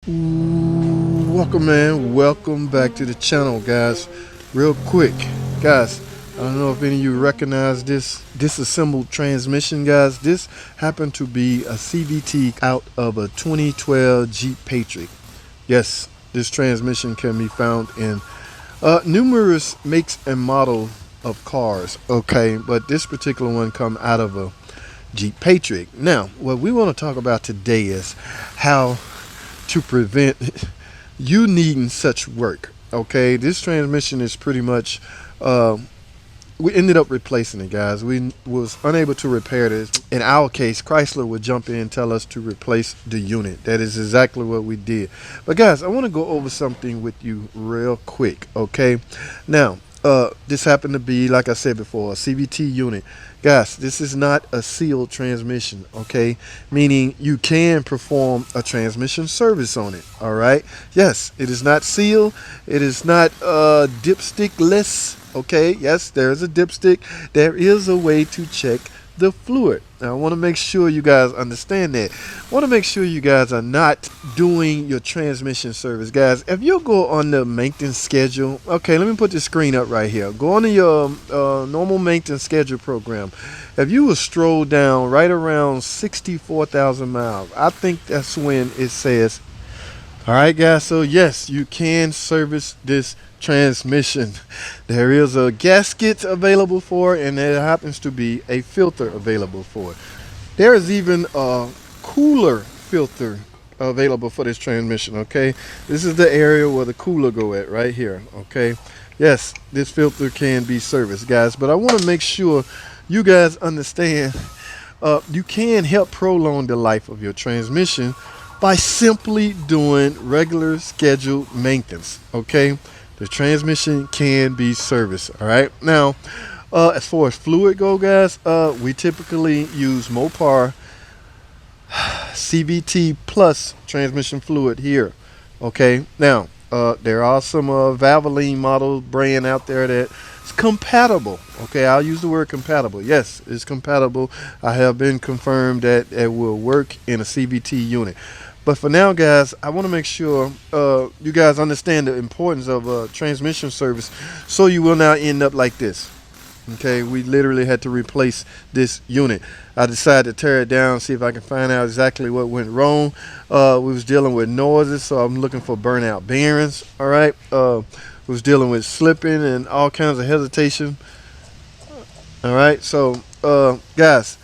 Welcome, man. Welcome back to the channel, guys. Real quick, guys, I don't know if any of you recognize this disassembled transmission, guys. This happened to be a CVT out of a 2012 Jeep Patriot. Yes, this transmission can be found in numerous makes and model of cars, okay, but this particular one come out of a Jeep Patriot. Now, what we want to talk about today is how to prevent you needing such work. Okay, this transmission is pretty much we ended up replacing it, guys. We was unable to repair this. In our case, Chrysler would jump in and tell us to replace the unit. That is exactly what we did. But guys, I want to go over something with you real quick. Okay, now this happened to be, like I said before, a CVT unit. Guys, this is not a sealed transmission, okay? Meaning you can perform a transmission service on it, all right? Yes, it is not sealed. It is not dipstickless, okay? Yes, there is a dipstick. There is a way to check the fluid. Now, I want to make sure you guys understand that. I want to make sure you guys are not doing your transmission service. Guys, if you go on the maintenance schedule, okay, let me put the screen up right here. Go on to your normal maintenance schedule program. If you will stroll down right around 64,000 miles, I think that's when it says, all right, guys, so yes, you can service this transmission. There is a gasket available for it, and there happens to be a filter available for it. There is even a cooler filter available for this transmission, okay? This is the area where the cooler go at right here, okay? Yes, this filter can be serviced, guys, but I want to make sure you guys understand you can help prolong the life of your transmission by simply doing regular scheduled maintenance, okay? The transmission can be serviced, all right? Now, as far as fluid go, guys, we typically use Mopar CVT plus transmission fluid here, okay? Now, there are some Valvoline model brand out there that is compatible, okay? I'll use the word compatible. Yes, it's compatible. I have been confirmed that it will work in a CVT unit. But for now, guys, I want to make sure you guys understand the importance of transmission service, so you will not end up like this. Okay, we literally had to replace this unit. I decided to tear it down, see if I can find out exactly what went wrong. We was dealing with noises, so I'm looking for burnout bearings. All right, we was dealing with slipping and all kinds of hesitation. All right, so guys,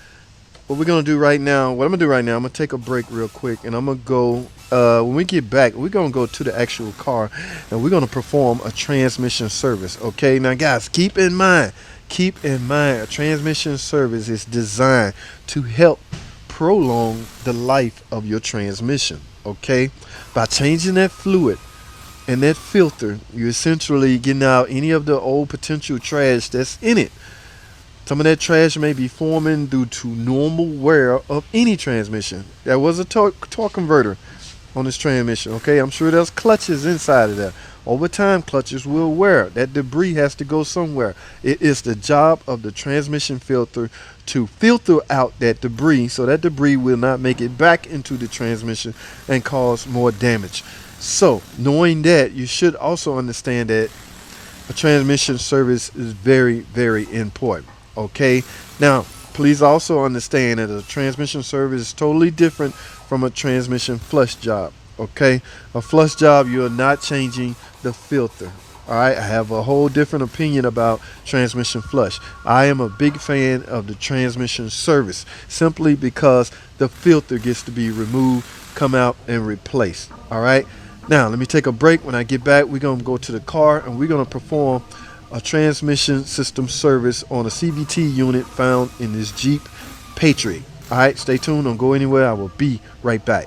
what we're gonna do right now, I'm gonna take a break real quick, and I'm gonna go. When we get back, we're gonna go to the actual car, and we're gonna perform a transmission service. Okay, now guys, keep in mind, a transmission service is designed to help prolong the life of your transmission. Okay, by changing that fluid and that filter, you're essentially getting out any of the old potential trash that's in it. Some of that trash may be forming due to normal wear of any transmission. There was a torque converter on this transmission, okay? I'm sure there's clutches inside of there. Over time, clutches will wear. That debris has to go somewhere. It is the job of the transmission filter to filter out that debris, so that debris will not make it back into the transmission and cause more damage. So, knowing that, you should also understand that a transmission service is very, very important. Okay, now please also understand that a transmission service is totally different from a transmission flush job. Okay, a flush job, you're not changing the filter. All right, I have a whole different opinion about transmission flush. I am a big fan of the transmission service, simply because the filter gets to be removed, come out, and replaced. All right, now let me take a break. When I get back, we're gonna go to the car and we're gonna perform a transmission system service on a CVT unit found in this Jeep Patriot. All right, stay tuned. Don't go anywhere. I will be right back.